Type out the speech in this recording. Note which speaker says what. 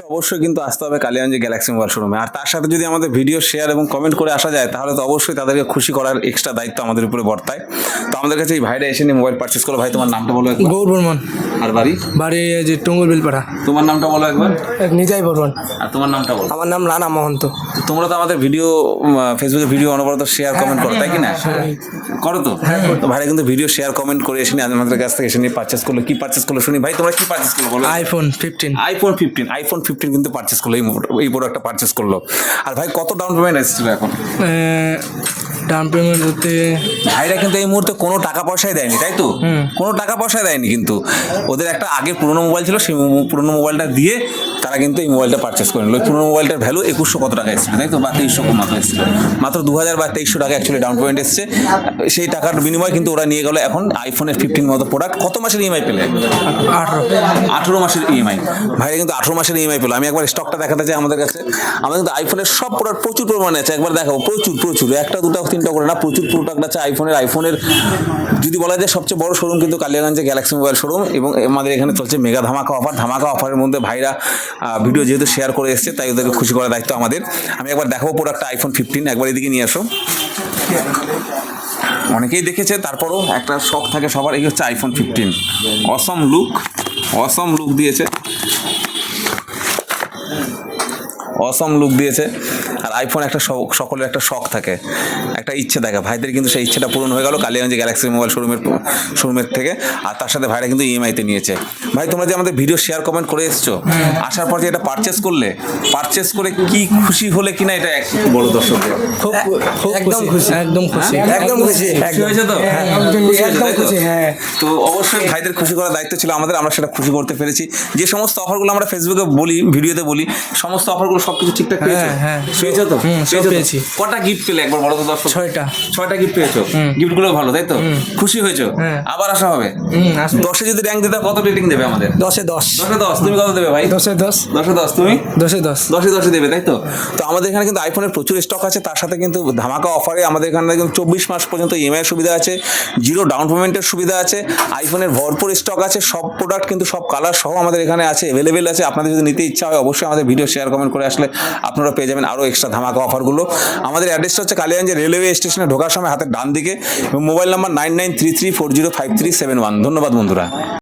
Speaker 1: অবশ্যই কিন্তু আসতে হবে কালিগঞ্জে গ্যালাক্সি মোবাইল শোরুমে। আর তার সাথে যদি আমাদের ভিডিও শেয়ার এবং কমেন্ট করে আসা যায় তাহলে তো অবশ্যই তাদেরকে খুশি করার এক্সট্রা দায়িত্ব আমাদের উপরে বর্তায়। তো আমাদের কাছে এই ভাইরা এসে নিয়ে মোবাইল পারচেস করলো। ভাই তোমার নামটা বলো একবার।
Speaker 2: গৌর বর্মন।
Speaker 1: আর বাড়ি?
Speaker 2: বাড়ি যে টঙ্গুর বিলপাড়া।
Speaker 1: তোমার নামটা বলো একবার।
Speaker 2: নিজাই বর্মন।
Speaker 1: আর তোমার নামটা বলো।
Speaker 2: আমার নাম রানা মহন্ত।
Speaker 1: তো তোমরা তো আমাদের ভিডিও ফেসবুকে ভিডিও অনবরত শেয়ার কমেন্ট করো, তাই কি না? করো তো? তো ভাইরা কিন্তু ভিডিও শেয়ার কমেন্ট করে এসে নিয়ে আমাদের কাছ থেকে এসে নিয়ে পারচেস করলো। কি পারচেস করলো শুনি ভাই, তোমরা কি পারচেস করলো বলো।
Speaker 2: আইফোন 15।
Speaker 1: আইফোন 15 কিন্তু পারচেস করলো, এই প্রোডাক্টটা পারচেস করলো। আর ভাই কত ডাউন পেমেন্ট এসেছিল এখন?
Speaker 2: ডাউন পেমেন্ট হতে
Speaker 1: ভাইরা কিন্তু এই মুহূর্তে কোনো টাকা পয়সাই দেয়নি, তাই তো? কোনো টাকা পয়সা দেয়নি, কিন্তু ওদের একটা আগে পুরোনো মোবাইল ছিল, সেই পুরোনো মোবাইলটা দিয়ে তারা কিন্তু এই মোবাইলটা পারচেস করে নিল। ওই পুরোনো মোবাইলটার ভ্যালু 2100 কত টাকা এসেছিল, তাই তো? বা 2300 মতো এসেছিল, মাত্র 2000 বা 2300 টাকা অ্যাকচুয়ালি ডাউন পেমেন্ট এসছে। সেই টাকার বিনিময়ে কিন্তু ওরা নিয়ে গেল এখন আইফোনের 15 মতো প্রোডাক্ট। কত মাসের ইএমআই পেলে? 18 মাসের ইএমআই। ভাইরা কিন্তু 18 মাসের ইএমআই পেলো। আমি একবার স্টকটা দেখাতে চাই আমাদের কাছে। আমাদের কিন্তু আইফোনের সব প্রোডাক্ট প্রচুর পরিমাণে আছে, একবার দেখাবো। প্রচুর একটা দুটো তিনটা করে না, প্রচুর প্রোডাক্ট আছে আইফোনের যদি বলা যায় সবচেয়ে বড় শোরুম কিন্তু কালিগঞ্জে গ্যালাক্সি মোবাইল শোরুম। এবং আমাদের এখানে চলছে মেগা ধামাকা অফারের মধ্যে ভাইরা ভিডিও যেহেতু শেয়ার করে এসছে তাই ওদেরকে খুশি করার দায়িত্ব আমাদের। আমি একবার দেখাবো প্রোডাক্টটা আইফোন 15, একবার এদিকে নিয়ে আসো। অনেকেই দেখেছে, তারপরও একটা শখ থাকে সবার। এই হচ্ছে আইফোন 15। অসম লুক দিয়েছে, আর আইফোন একটা সকলের একটা শখ থাকে, একটা ইচ্ছে থাকে। ভাইদের কিন্তু সেই ইচ্ছেটা পূরণ হয়ে গেল কালিগঞ্জে গ্যালাক্সি মোবাইল শোরুমের থেকে। আর তার সাথে ভাইরা কিন্তু ইএমআইতে নিয়েছে। ভাই তোমরা যে আমাদের ভিডিও শেয়ার কমেন্ট করে এসছো, আসার পর যে এটা পারচেস করে কি খুশি হলে কিনা এটা এক বড় দর্শকদের
Speaker 2: একদম খুশি
Speaker 1: হয়েছে তো?
Speaker 2: একদম খুশি। হ্যাঁ,
Speaker 1: তো অবশ্যই ভাইদের খুশি করার দায়িত্ব ছিল আমাদের, আমরা সেটা খুশি করতে পেরেছি। যে সমস্ত অফারগুলো আমরা ফেসবুকে বলি, ভিডিওতে বলি, সমস্ত অফারগুলো সবকিছু ঠিকঠাক পেয়েছো?
Speaker 2: হ্যাঁ
Speaker 1: পেয়েছো তো?
Speaker 2: পেয়েছি।
Speaker 1: কটা গিফট পেলে একবার বলো তো দর্শক? 6টা গিফট পেয়েছো। গিফটগুলো ভালো, তাই তো? খুশি হয়েছো? আবার আসা হবে? 10-এ যদি র্যাঙ্ক দিতে কত রেটিং দেবে আমাদের?
Speaker 2: 10-এ 10।
Speaker 1: 10-এ 10। তুমি কত দেবে ভাই?
Speaker 2: 10-এ 10।
Speaker 1: 10-এ 10। তুমি?
Speaker 2: 10-এ 10।
Speaker 1: 10-এ 10 দেবে, তাই তো? তো আমাদের এখানে কিন্তু আইফোনের প্রচুর স্টক আছে, তার সাথে কিন্তু ধামাকা অফারে আমাদের এখানে কিন্তু 24 মাস পর্যন্ত ইএমআই সুবিধা আছে, 0 ডাউন পেমেন্টের সুবিধা আছে, আইফোনের ভরপুর স্টক আছে। সব প্রোডাক্ট কিন্তু সব কালার সহ আমাদের এখানে আছে, অ্যাভেলেবেল আছে। আপনাদের যদি নিতে ইচ্ছা হয় অবশ্যই আমাদের ভিডিও শেয়ার কমেন্ট করে আসলে আপনারা পেয়ে যাবেন আরও এক্সট্রা ধামাকা অফারগুলো। আমাদের অ্যাড্রেসটা হচ্ছে কালিগঞ্জ রেলওয়ে স্টেশনে ঢোকার সময় হাতের ডান দিকে, এবং মোবাইল নাম্বার 9933405371। ধন্যবাদ বন্ধুরা।